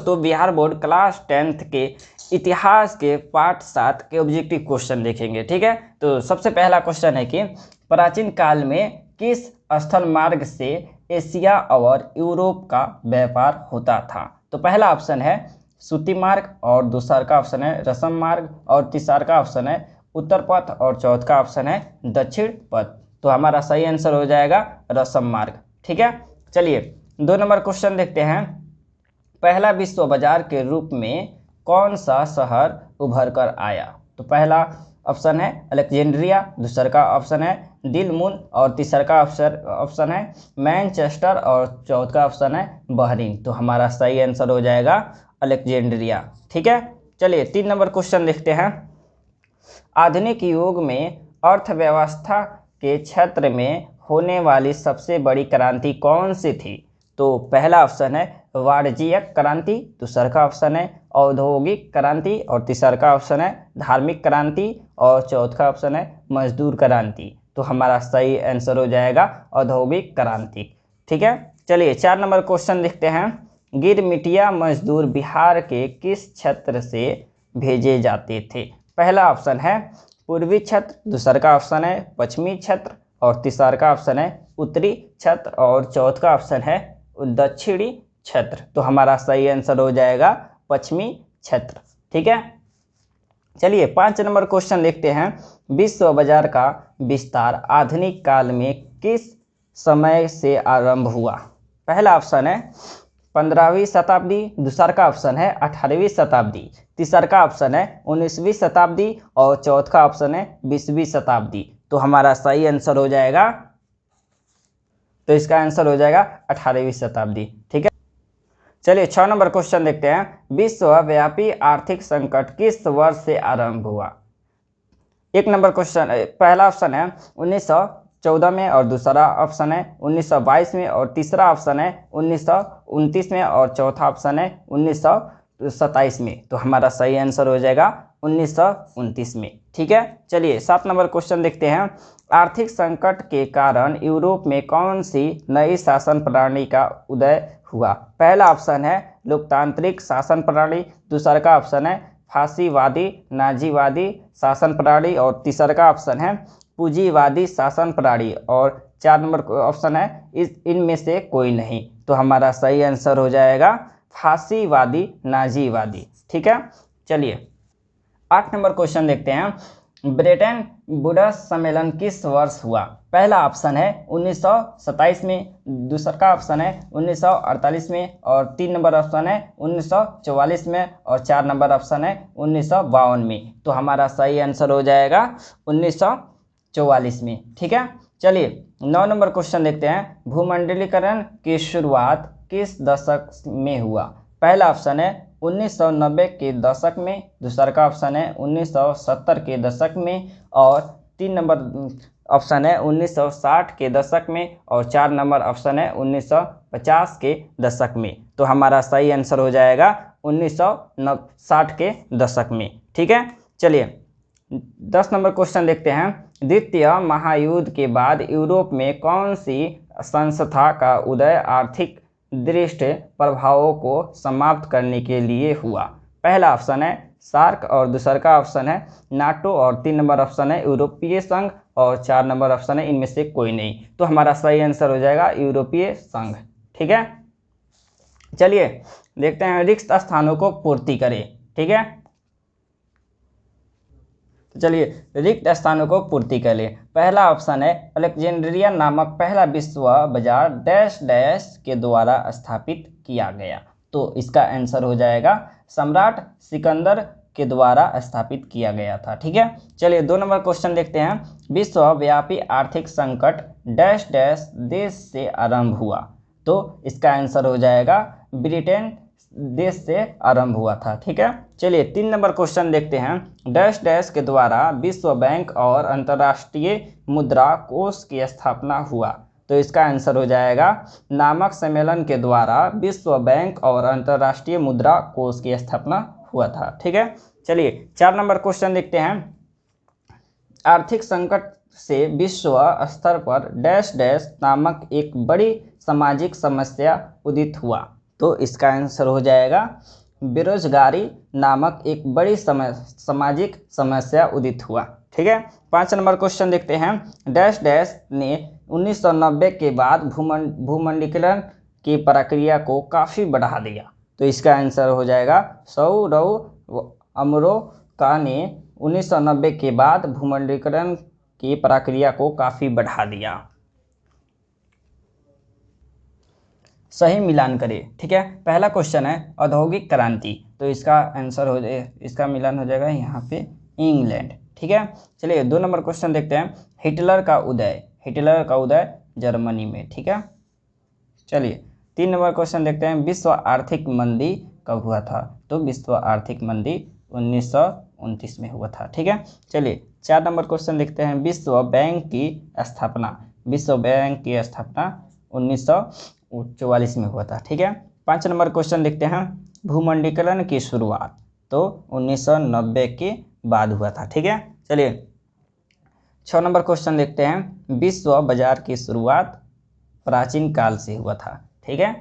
दोस्तों Bihar board class 10th के इतिहास के पार्ट 7 के ऑब्जेक्टिव क्वेश्चन देखेंगे। ठीक है, तो सबसे पहला क्वेश्चन है कि प्राचीन काल में किस स्थल मार्ग से एशिया और यूरोप का व्यापार होता था। तो पहला ऑप्शन है सूती मार्ग, और दूसरा का ऑप्शन है रसम मार्ग, और तीसरा का ऑप्शन है उत्तर पथ, और चौथा का ऑप्शन है दक्षिण पथ। तो हमारा सही आंसर हो जाएगा रसम मार्ग। ठीक है, चलिए 2 नंबर क्वेश्चन देखते हैं। पहला विश्व बाजार के रूप में कौन सा शहर उभर कर आया। तो पहला ऑप्शन है अलेक्जेंड्रिया, दूसरा का ऑप्शन है दिलमुन, और तीसरा का ऑप्शन है मैनचेस्टर, और चौथा का ऑप्शन है बहरीन। तो हमारा सही आंसर हो जाएगा अलेक्जेंड्रिया। ठीक है, चलिए 3 नंबर क्वेश्चन देखते हैं। आधुनिक युग में अर्थव्यवस्था के क्षेत्र में होने वाली सबसे बड़ी क्रांति कौन सी थी। तो पहला ऑप्शन है वाणिज्यिक क्रांति, दूसरा का ऑप्शन है औद्योगिक क्रांति, और तीसरा का ऑप्शन है धार्मिक क्रांति, और चौथा का ऑप्शन है मजदूर क्रांति। तो हमारा सही आंसर हो जाएगा औद्योगिक क्रांति। ठीक है, चलिए 4 नंबर क्वेश्चन देखते हैं। गिरमिटिया मजदूर बिहार के किस क्षेत्र से भेजे जाते थे। पहला ऑप्शन है पूर्वी क्षेत्र, दूसरा का ऑप्शन है पश्चिमी क्षेत्र, और तीसरा का ऑप्शन है उत्तरी क्षेत्र, और चौथा का ऑप्शन है दक्षिणी क्षेत्र। तो हमारा सही आंसर हो जाएगा पश्चिमी क्षेत्र। ठीक है, चलिए 5 नंबर क्वेश्चन देखते हैं। विश्व बाजार का विस्तार आधुनिक काल में किस समय से आरंभ हुआ। पहला ऑप्शन है 15वीं शताब्दी, दूसरा का ऑप्शन है 18वीं शताब्दी, तीसरा का ऑप्शन है 19वीं शताब्दी, और चौथा का ऑप्शन है 20वीं शताब्दी। तो हमारा सही आंसर हो जाएगा, तो इसका आंसर हो जाएगा 18वीं शताब्दी। ठीक है, चलिए 6 नंबर क्वेश्चन देखते हैं। विश्वव्यापी आर्थिक संकट किस वर्ष से आरंभ हुआ। 1 नंबर क्वेश्चन, पहला ऑप्शन है 1914 में, और दूसरा ऑप्शन है 1922 में, और तीसरा ऑप्शन है 1929 में, और चौथा ऑप्शन है 1927 में। तो हमारा सही आंसर हो जाएगा 1929 में। ठीक है, चलिए 7 नंबर क्वेश्चन देखते हैं। आर्थिक संकट के कारण यूरोप में कौन सी नई शासन प्रणाली का उदय हुआ। पहला ऑप्शन है लोकतांत्रिक शासन प्रणाली, दूसरा का ऑप्शन है फासीवादी नाजीवादी शासन प्रणाली, और तीसरा का ऑप्शन है पूंजीवादी शासन प्रणाली, और 4 नंबर ऑप्शन है इनमें से कोई नहीं। तो हमारा सही आंसर हो जाएगा फासीवादी नाजीवादी। ठीक है, चलिए 8 नंबर क्वेश्चन देखते हैं। ब्रेटन वुड्स सम्मेलन किस वर्ष हुआ। पहला ऑप्शन है 1927 में, दूसरा का ऑप्शन है 1948 में, और 3 नंबर ऑप्शन है 1944 में, और 4 नंबर ऑप्शन है 1952 में। तो हमारा सही आंसर हो जाएगा 1944 में। ठीक है, चलिए 9 नंबर क्वेश्चन देखते हैं। भूमंडलीकरण की शुरुआत किस दशक में हुआ। पहला ऑप्शन है 1990 के दशक में, दूसरा का ऑप्शन है 1970 के दशक में, और 3 नंबर ऑप्शन है 1960 के दशक में, और 4 नंबर ऑप्शन है 1950 के दशक में। तो हमारा सही आंसर हो जाएगा 1960 के दशक में। ठीक है, चलिए 10 नंबर क्वेश्चन देखते हैं। द्वितीय महायुद्ध के बाद यूरोप में कौन सी संस्था का उदय आर्थिक दृष्टि प्रभावों को समाप्त करने के लिए हुआ। पहला ऑप्शन है सार्क, और दूसरा का ऑप्शन है नाटो, और 3 नंबर ऑप्शन है यूरोपीय संघ, और 4 नंबर ऑप्शन है इनमें से कोई नहीं। तो हमारा सही आंसर हो जाएगा यूरोपीय संघ। ठीक है, चलिए देखते हैं रिक्त स्थानों को पूर्ति करें। ठीक है, चलिए रिक्त स्थानों को पूर्ति कर ले। पहला ऑप्शन है अलेक्जेंड्रिया नामक पहला विश्व बाजार डैश डैश के द्वारा स्थापित किया गया। तो इसका आंसर हो जाएगा सम्राट सिकंदर के द्वारा स्थापित किया गया था। ठीक है, चलिए 2 नंबर क्वेश्चन देखते हैं। विश्वव्यापी आर्थिक संकट डैश डैश देश से आरंभ हुआ। तो इसका आंसर हो जाएगा ब्रिटेन देश से आरंभ हुआ था। ठीक है, चलिए 3 नंबर क्वेश्चन देखते हैं। डैश डैश के द्वारा विश्व बैंक और अंतर्राष्ट्रीय मुद्रा कोष की स्थापना हुआ। तो इसका आंसर हो जाएगा नामक सम्मेलन के द्वारा विश्व बैंक और अंतर्राष्ट्रीय मुद्रा कोष की स्थापना हुआ था। ठीक है, चलिए 4 नंबर क्वेश्चन देखते हैं। आर्थिक संकट से विश्व स्तर पर डैश डैश नामक एक बड़ी सामाजिक समस्या उदित हुआ। तो इसका आंसर हो जाएगा बेरोजगारी नामक एक बड़ी सामाजिक समस्या उदित हुआ। ठीक है, 5 नंबर क्वेश्चन देखते हैं। डैश डैश ने 1990 के बाद भूमंडलीकरण की प्रक्रिया को काफ़ी बढ़ा दिया। तो इसका आंसर हो जाएगा सौरव अमरीका ने 1990 के बाद भूमंडलीकरण की प्रक्रिया को काफ़ी बढ़ा दिया। सही मिलान करें। ठीक है, पहला क्वेश्चन है औद्योगिक क्रांति, तो इसका आंसर हो जाए, इसका मिलान हो जाएगा यहाँ पे इंग्लैंड। ठीक है, चलिए 2 नंबर क्वेश्चन देखते हैं। हिटलर का उदय जर्मनी में। ठीक है, चलिए 3 नंबर क्वेश्चन देखते हैं। विश्व आर्थिक मंदी कब हुआ था? तो विश्व आर्थिक मंदी 1929 में हुआ था। ठीक है, चलिए 4 नंबर क्वेश्चन देखते हैं। विश्व बैंक की स्थापना 1944 में हुआ था। ठीक है, 5 नंबर क्वेश्चन देखते हैं। भूमंडलीकरण की शुरुआत तो 1990 के बाद हुआ था। ठीक है, चलिए 6 नंबर क्वेश्चन देखते हैं। विश्व बाजार की शुरुआत प्राचीन काल से हुआ था। ठीक है,